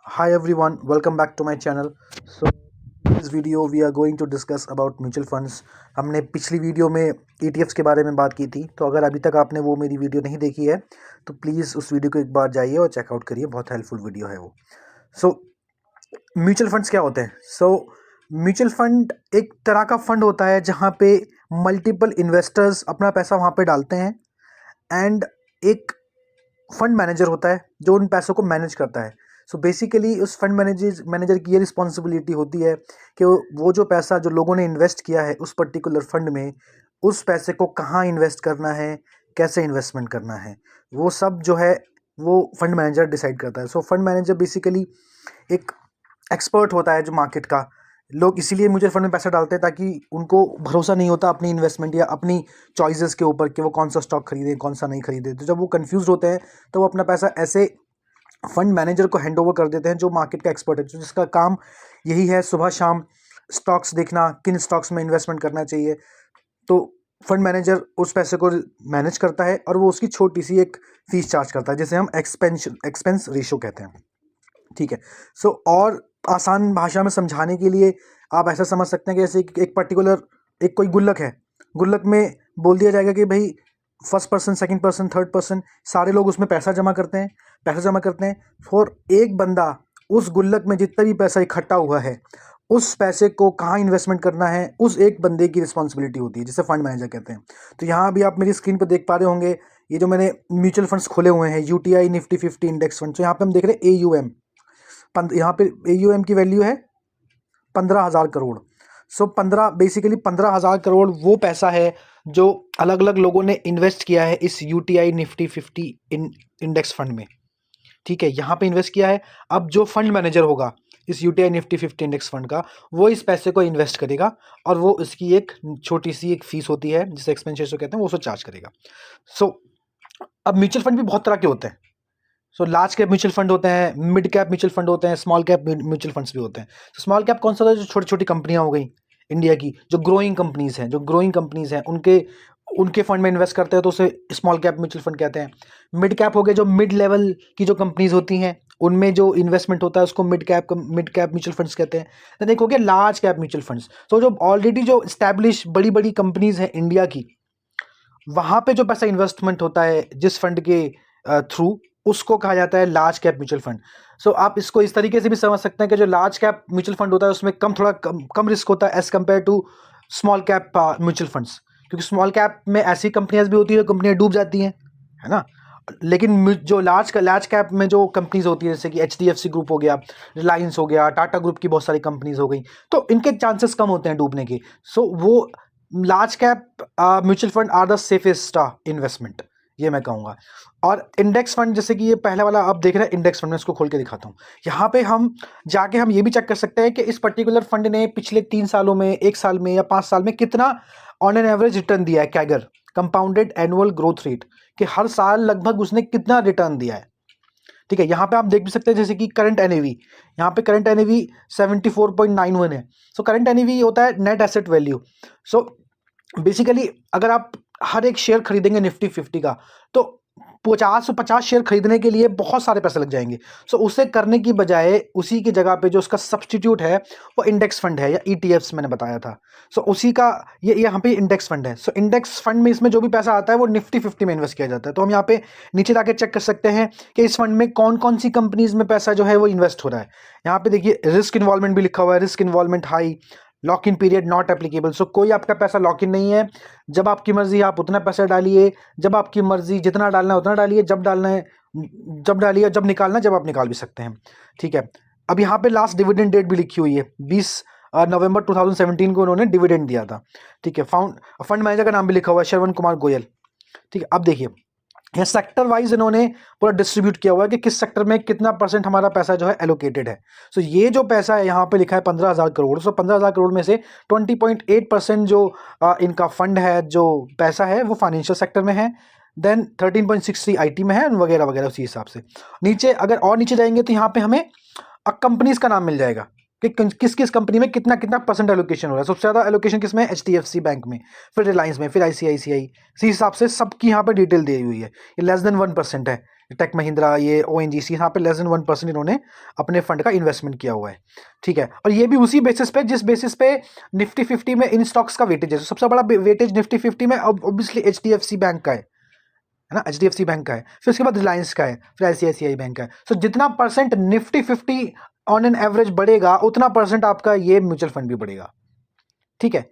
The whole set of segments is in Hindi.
Hi everyone, welcome back to my channel. So in this video we are going to discuss about mutual funds. हमने पिछली वीडियो में ETFs के बारे में बात की थी, तो अगर अभी तक आपने वो मेरी वीडियो नहीं देखी है तो प्लीज़ उस वीडियो को एक बार जाइए और चेकआउट करिए, बहुत हेल्पफुल वीडियो है वो. सो म्यूचुअल फंड्स क्या होते हैं? म्यूचुअल फंड एक तरह का फंड होता है जहाँ पे मल्टीपल इन्वेस्टर्स अपना पैसा वहाँ पे डालते हैं एंड एक फंड मैनेजर होता है जो उन पैसों को मैनेज करता है. सो बेसिकली उस फंड मैनेजर की ये रिस्पॉन्सिबिलिटी होती है कि वो जो पैसा जो लोगों ने इन्वेस्ट किया है उस पर्टिकुलर फंड में, उस पैसे को कहाँ इन्वेस्ट करना है, कैसे इन्वेस्टमेंट करना है, वो सब जो है वो फंड मैनेजर डिसाइड करता है. फंड मैनेजर बेसिकली एक एक्सपर्ट होता है जो मार्केट का. लोग इसीलिए म्यूचुअल फंड में पैसा डालते हैं ताकि उनको भरोसा नहीं होता अपनी इन्वेस्टमेंट या अपनी चॉइसेस के ऊपर कि वो कौन सा स्टॉक खरीदे कौन सा नहीं खरीदे. तो जब वो कंफ्यूज होते हैं तो वो अपना पैसा ऐसे फंड मैनेजर को हैंड ओवर कर देते हैं जो मार्केट का एक्सपर्ट है, जिसका काम यही है सुबह शाम स्टॉक्स देखना, किन स्टॉक्स में इन्वेस्टमेंट करना चाहिए. तो फंड मैनेजर उस पैसे को मैनेज करता है और वो उसकी छोटी सी एक फीस चार्ज करता है जिसे हम एक्सपेंस रेशो कहते हैं. ठीक है. और आसान भाषा में समझाने के लिए आप ऐसा समझ सकते हैं कि जैसे एक पर्टिकुलर एक कोई गुल्लक है, गुल्लक में बोल दिया जाएगा कि भाई first person, second person, third person सारे लोग उसमें पैसा जमा करते हैं. और एक बंदा उस गुल्लक में जितना भी पैसा इकट्ठा हुआ है उस पैसे को कहाँ इन्वेस्टमेंट करना है उस एक बंदे की रिस्पॉन्सिबिलिटी होती है, जिसे फंड मैनेजर कहते हैं. तो यहाँ भी आप मेरी स्क्रीन पर देख पा रहे होंगे ये जो मैंने म्यूचुअल फंड्स खोले हुए हैं, यूटीआई निफ्टी 50 इंडेक्स फंड. तो यहाँ पे हम देख रहे हैं AUM. यहाँ पे AUM की वैल्यू है 15,000 करोड़. 15,000 करोड़ वो पैसा है जो अलग अलग लोगों ने इन्वेस्ट किया है इस यूटीआई निफ्टी 50 इंडेक्स फंड में. ठीक है, यहाँ पे इन्वेस्ट किया है. अब जो फंड मैनेजर होगा इस यूटीआई निफ्टी 50 इंडेक्स फंड का, वो इस पैसे को इन्वेस्ट करेगा और वो इसकी एक छोटी सी एक फीस होती है जिसे एक्सपेंस रेशो कहते हैं, वो उसको चार्ज करेगा. अब म्यूचुअल फंड भी बहुत तरह के होते हैं. लार्ज कैप म्यूचुअल फंड होते हैं, मिड कैप म्यूचुअल फंड होते हैं, स्मॉल कैप म्यूचुअल फंड्स भी होते हैं. स्मॉल कैप कौन सा होता है? जो छोटी छोटी कंपनियां हो गई इंडिया की, जो ग्रोइंग कंपनीज हैं उनके फंड में इन्वेस्ट करते हैं तो उसे स्मॉल कैप म्यूचुअल फंड कहते हैं. मिड कैप हो गए जो मिड लेवल की जो कंपनीज होती हैं उनमें जो इन्वेस्टमेंट होता है उसको मिड कैप म्यूचुअल फंड्स कहते हैं. देन एक हो गया लार्ज कैप म्यूचुअल फंड्स. जो ऑलरेडी जो स्टैब्लिश बड़ी बड़ी कंपनीज हैं इंडिया की, वहां पे जो पैसा इन्वेस्टमेंट होता है जिस फंड के थ्रू, उसको कहा जाता है लार्ज कैप म्यूचुअल फंड. आप इसको इस तरीके से भी समझ सकते हैं कि जो लार्ज कैप म्यूचुअल फंड होता है उसमें थोड़ा कम रिस्क होता है as compare to small cap mutual funds. क्योंकि स्मॉल कैप में ऐसी कंपनियां भी होती है जो कंपनियां डूब जाती हैं, है ना. लेकिन जो लार्ज कैप में जो कंपनीज होती है जैसे कि HDFC ग्रुप हो गया, रिलायंस हो गया, टाटा ग्रुप की बहुत सारी कंपनीज हो गई, तो इनके चांसेस कम होते हैं डूबने के. वो large cap mutual fund are the safest investment, ये मैं कहूँगा. और इंडेक्स फंड जैसे कि ये पहले वाला आप देख रहे हैं इंडेक्स फंड में, इसको खोल के दिखाता हूँ. यहाँ पे हम जाके हम ये भी चेक कर सकते हैं कि इस पर्टिकुलर फंड ने पिछले 3 सालों में, 1 साल में या 5 साल में कितना ऑन एन एवरेज रिटर्न दिया है, CAGR, compounded annual growth rate, कि हर साल लगभग उसने कितना रिटर्न दिया है. ठीक है, यहाँ पे आप देख भी सकते हैं जैसे कि करंट एनएवी, यहाँ पे करंट एनएवी 74.91 है. करंट एनएवी होता है नेट एसेट वैल्यू. बेसिकली अगर आप हर एक शेयर खरीदेंगे निफ्टी 50 का तो 50 शेयर खरीदने के लिए बहुत सारे पैसे लग जाएंगे. उसे करने की बजाय उसी की जगह पे जो उसका सब्स्टिट्यूट है वो इंडेक्स फंड है या ETFs मैंने बताया था. उसी का ये यहाँ पे इंडेक्स फंड है. इंडेक्स फंड में इसमें जो भी पैसा आता है वो निफ्टी 50 में इन्वेस्ट किया जाता है. तो हम यहाँ पे नीचे जाके चेक कर सकते हैं कि इस फंड में कौन कौन सी कंपनीज में पैसा जो है वो इन्वेस्ट हो रहा है. यहाँ पे देखिए रिस्क इन्वॉल्वमेंट भी लिखा हुआ है, risk involvement high, lock in period not applicable. कोई आपका पैसा लॉक इन नहीं है. जब आपकी मर्जी आप उतना पैसा डालिए, जब आपकी मर्जी जितना डालना है उतना डालिए, जब डालना है जब डालिए, जब निकालना है जब आप निकाल भी सकते हैं. ठीक है. अब यहाँ पे लास्ट डिविडेंड डेट भी लिखी हुई है, 20 नवंबर 2017 को उन्होंने डिविडेंड दिया था. ठीक है. फंड मैनेजर का नाम भी लिखा हुआ है श्रवण कुमार गोयल. ठीक है. अब देखिए यहाँ सेक्टर वाइज इन्होंने पूरा डिस्ट्रीब्यूट किया हुआ है कि किस सेक्टर में कितना % हमारा पैसा जो है एलोकेटेड है. ये जो पैसा है यहाँ पे लिखा है 15,000 करोड़. 15,000 करोड़ में से 20.8% जो इनका फंड है, जो पैसा है वो फाइनेंशियल सेक्टर में है. देन 13.63 IT में है, वगैरह वगैरह. उसी हिसाब से नीचे अगर और नीचे जाएंगे तो यहाँ पे हमें कंपनीज का नाम मिल जाएगा कि किस किस कंपनी में कितना कितना % एलोकेशन हो रहा है. सबसे ज़्यादा एलोकेशन किस में? HDFC बैंक में, फिर रिलायंस में, फिर ICICI. इसी हिसाब से सबकी यहाँ पे डिटेल दी हुई है. ये लेस देन 1% है. टेक महिंद्रा, ये ONGC, यहाँ पे लेस देन 1% इन्होंने अपने फंड का इन्वेस्टमेंट किया हुआ है, ठीक है। और ये भी उसी बेसिस पे जिस बेसिस पे निफ्टी 50 में इन स्टॉक्स का वेटेज है। सबसे बड़ा वेटेज निफ्टी 50 में ऑब्वियसली HDFC बैंक का है ना, HDFC बैंक का है, फिर उसके बाद रिलायंस का है, फिर ICICI बैंक का है। सो जितना percent Nifty 50 on an average बढ़ेगा उतना परसेंट आपका ये म्यूचुअल फंड भी बढ़ेगा, ठीक है।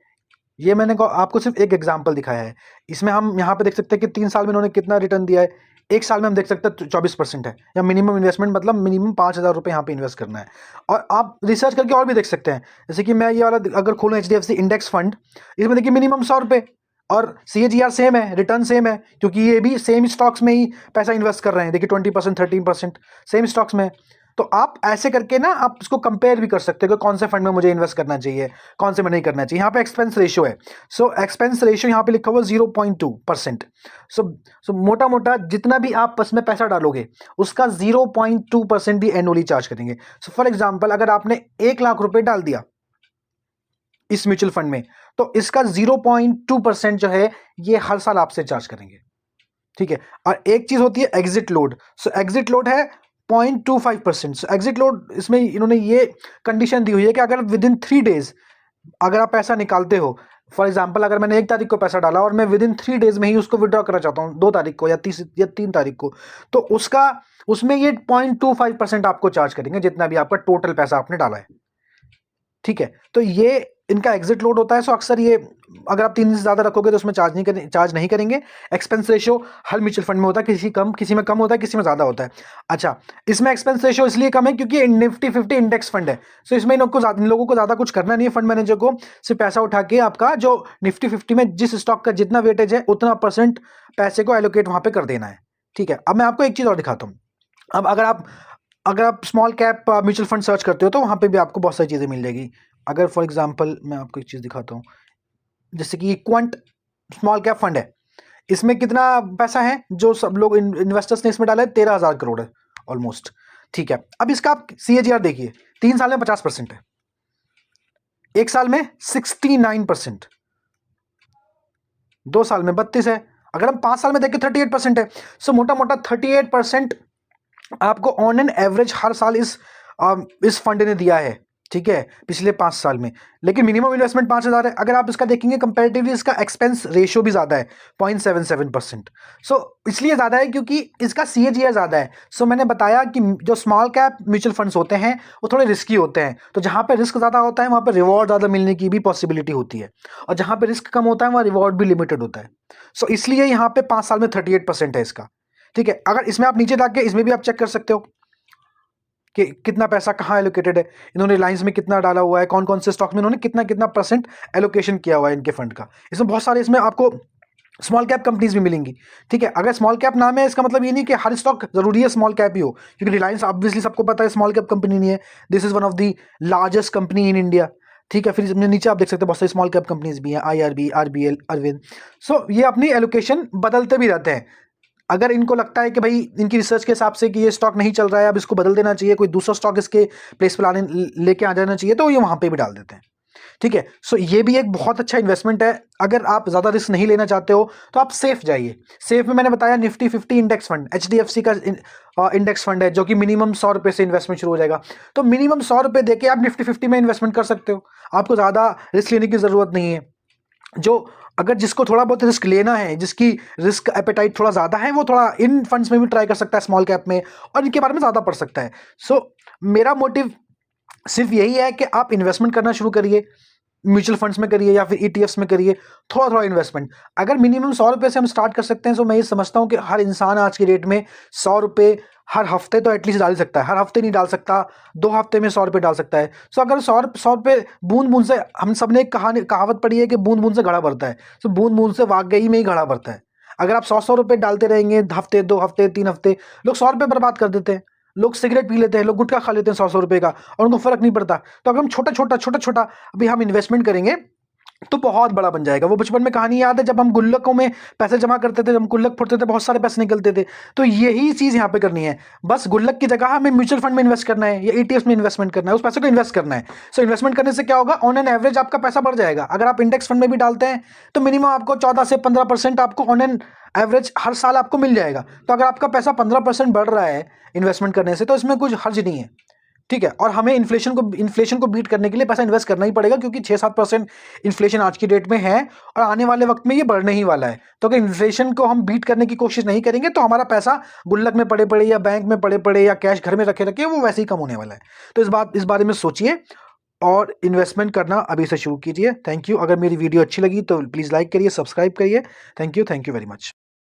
ये मैंने आपको सिर्फ एक एग्जांपल दिखाया है। इसमें हम यहाँ पे देख सकते हैं कि 3 साल में इन्होंने कितना रिटर्न दिया है। 1 साल में हम देख सकते हैं 24% है, या मिनिमम इन्वेस्टमेंट मतलब मिनिमम 5,000 रुपये यहाँ पे इन्वेस्ट करना है। और आप रिसर्च करके और भी देख सकते हैं, जैसे कि मैं ये वाला अगर खोलूँ HDFC इंडेक्स फंड, इसमें देखिए मिनिमम 100 रुपये और CAGR सेम है, रिटर्न सेम है, क्योंकि ये भी सेम स्टॉक्स में ही पैसा इन्वेस्ट कर रहे हैं। देखिए 20%, 13% सेम स्टॉक्स में। तो आप ऐसे करके ना आप इसको कंपेयर भी कर सकते हो कि कौन से फंड में मुझे इन्वेस्ट करना चाहिए, कौन से में नहीं करना चाहिए। यहाँ पे एक्सपेंस रेशियो है, सो एक्सपेंस रेशियो यहाँ पे लिखा हुआ 0.2%। सो मोटा मोटा जितना भी आप उसमें पैसा डालोगे उसका 0.2% ही एनुअली चार्ज करेंगे। सो फॉर एग्जाम्पल अगर आपने 1 लाख रुपए डाल दिया इस म्यूचुअल फंड में, तो इसका 0.2% जो है ये हर साल आपसे चार्ज करेंगे, ठीक है। और एक चीज होती है एग्जिट लोड। सो एग्जिट लोड है 0.25%। एग्जिट लोड इसमें इन्होंने ये कंडीशन दी हुई है कि अगर विद इन 3 डेज अगर आप पैसा निकालते हो, फॉर एग्जाम्पल अगर मैंने 1 तारीख को पैसा डाला और मैं विद इन 3 डेज में ही उसको विड्रॉ करना चाहता हूँ 2 तारीख को या 3 तारीख को, तो उसमें ये 0.25% आपको चार्ज करेंगे जितना भी आपका टोटल पैसा आपने डाला है, ठीक है। तो ये इनका एग्जिट लोड होता है। सो अक्सर ये अगर आप 3 दिन से ज़्यादा रखोगे तो उसमें चार्ज नहीं करेंगे। एक्सपेंस रेशियो हर म्यूचुअल फंड में होता है, किसी में कम होता है, किसी में ज़्यादा होता है। अच्छा, इसमें एक्सपेंस रेशियो इसलिए कम है क्योंकि निफ्टी 50 इंडेक्स फंड है। सो इसमें इन लोगों को ज़्यादा कुछ करना नहीं है। फंड मैनेजर को सिर्फ पैसा उठा के आपका जो निफ्टी 50 में जिस स्टॉक का जितना वेटेज है उतना % पैसे को एलोकेट वहाँ पर कर देना है, ठीक है। अब मैं आपको एक चीज़ और दिखाता हूँ। अब अगर आप small cap mutual fund search करते हो तो वहाँ पे भी आपको बहुत सारी चीज़ें मिल जाएगी। अगर फॉर एग्जांपल मैं आपको एक चीज़ दिखाता हूँ, जैसे कि क्वांट स्मॉल कैप फंड है, इसमें कितना पैसा है जो सब लोग इन्वेस्टर्स ने इसमें डाला है, 13,000 करोड़ है ऑलमोस्ट, ठीक है। अब इसका आप CAGR देखिए, 3 साल में 50% है, 1 साल में 69%, 2 साल में 32 है, अगर हम 5 साल में देखें 38% है। सो मोटा मोटा 38% आपको ऑन एन एवरेज हर साल इस फंड ने दिया है, ठीक है, पिछले 5 साल में। लेकिन मिनिमम इन्वेस्टमेंट 5,000 है। अगर आप इसका देखेंगे कंपैरेटिवली इसका एक्सपेंस रेशियो भी ज़्यादा है, 0.77%। सो इसलिए ज़्यादा है क्योंकि इसका CAGR ज़्यादा है। सो मैंने बताया कि जो स्मॉल कैप म्यूचुअल फंड्स होते हैं वो थोड़े रिस्की होते हैं, तो जहाँ पर रिस्क ज़्यादा होता है वहाँ पर रिवॉर्ड ज़्यादा मिलने की भी पॉसिबिलिटी होती है, और जहाँ पर रिस्क कम होता है वहाँ रिवॉर्ड भी लिमिटेड होता है। सो इसलिए यहाँ पे 5 साल में 38% है इसका, ठीक है। अगर इसमें आप नीचे जाके इसमें भी आप चेक कर सकते हो कि कितना पैसा कहाँ एलोकेटेड है, इन्होंने रिलायंस में कितना डाला हुआ है, कौन कौन से स्टॉक में इन्होंने कितना % एलोकेशन किया हुआ है इनके फंड का। इसमें बहुत सारे इसमें आपको स्मॉल कैप कंपनीज भी मिलेंगी, ठीक है। अगर स्मॉल कैप नाम है इसका मतलब ये नहीं कि हर स्टॉक जरूरी है स्मॉल कैप ही हो, क्योंकि रिलायंस ऑब्वियसली सबको पता है स्मॉल कैप कंपनी नहीं है, this is one of the largest company in India, ठीक है। फिर नीचे आप देख सकते हैं बहुत सारी स्मॉल कैप कंपनीज भी हैं, IRB, RBL, अरविंद। सो ये अपनी एलोकेशन बदलते भी रहते हैं। अगर इनको लगता है कि भाई इनकी रिसर्च के हिसाब से कि ये स्टॉक नहीं चल रहा है, अब इसको बदल देना चाहिए, कोई दूसरा स्टॉक इसके प्लेस पर लेके आ जाना चाहिए, तो ये वहाँ पे भी डाल देते हैं, ठीक है। सो ये भी एक बहुत अच्छा इन्वेस्टमेंट है। अगर आप ज़्यादा रिस्क नहीं लेना चाहते हो तो आप सेफ जाइए। सेफ में मैंने बताया निफ्टी 50 इंडेक्स फंड, HDFC का इंडेक्स फंड है जो कि मिनिमम 100 रुपये से इन्वेस्टमेंट शुरू हो जाएगा। तो मिनिमम 100 रुपये देके आप निफ्टी 50 में इन्वेस्टमेंट कर सकते हो, आपको ज़्यादा रिस्क लेने की ज़रूरत नहीं है। अगर जिसको थोड़ा बहुत रिस्क लेना है, जिसकी रिस्क एपेटाइट थोड़ा ज़्यादा है, वो थोड़ा इन फंड्स में भी ट्राई कर सकता है स्मॉल कैप में, और इनके बारे में ज़्यादा पढ़ सकता है। सो मेरा मोटिव सिर्फ यही है कि आप इन्वेस्टमेंट करना शुरू करिए, म्यूचुअल फंड्स में करिए या फिर ETFs में करिए, थोड़ा थोड़ा इन्वेस्टमेंट। अगर मिनिमम 100 रुपये से हम स्टार्ट कर सकते हैं, तो मैं ये समझता हूँ कि हर इंसान आज की डेट में 100 रुपये हर हफ्ते तो एटलीस्ट डाल ही सकता है। हर हफ्ते नहीं डाल सकता, 2 हफ्ते में 100 रुपये डाल सकता है। सो अगर 100 रुपये बूंद बूंद से, हम सब ने एक कहावत पढ़ी है कि बूंद बूंद से घड़ा भरता है। सो बूंद बूंद से वाकई में ही घड़ा भरता है। अगर आप 100 रुपये डालते रहेंगे, हफ्ते 2 हफ्ते 3 हफ्ते, लोग 100 रुपये बर्बाद कर देते हैं। लोग सिगरेट पी लेते हैं, लोग गुटखा खा लेते हैं 100 रुपये का, और उनको फर्क नहीं पड़ता। तो अगर हम छोटा छोटा अभी हम इन्वेस्टमेंट करेंगे तो बहुत बड़ा बन जाएगा। वो बचपन में कहानी याद है, जब हम गुल्लकों में पैसे जमा करते थे, जब हम गुल्लक फोड़ते थे, बहुत सारे पैसे निकलते थे। तो यही चीज़ यहाँ पे करनी है। बस गुल्लक की जगह हमें म्यूचुअल फंड में इन्वेस्ट करना है या ETFs में इन्वेस्टमेंट करना है, उस पैसे को इन्वेस्ट करना है। सो इन्वेस्टमेंट करने से क्या होगा, ऑन एन एवरेज आपका पैसा बढ़ जाएगा। अगर आप इंडेक्स फंड में भी डालते हैं तो मिनिमम आपको 14 से 15% आपको ऑन एन एवरेज हर साल आपको मिल जाएगा। तो अगर आपका पैसा 15% बढ़ रहा है इन्वेस्टमेंट करने से, तो इसमें कुछ हर्ज नहीं है, ठीक है। और हमें इन्फ्लेशन को बीट करने के लिए पैसा इन्वेस्ट करना ही पड़ेगा, क्योंकि 6-7% इन्फ्लेशन आज की डेट में है और आने वाले वक्त में ये बढ़ने ही वाला है। तो अगर इन्फ्लेशन को हम बीट करने की कोशिश नहीं करेंगे तो हमारा पैसा गुल्लक में पड़े पड़े या बैंक में पड़े पड़े या कैश घर में रखे रखे वो वैसे ही कम होने वाला है। तो इस बारे में सोचिए और इन्वेस्टमेंट करना अभी से शुरू कीजिए। Thank you. अगर मेरी वीडियो अच्छी लगी तो प्लीज़ लाइक करिए, सब्सक्राइब करिए। Thank you very much.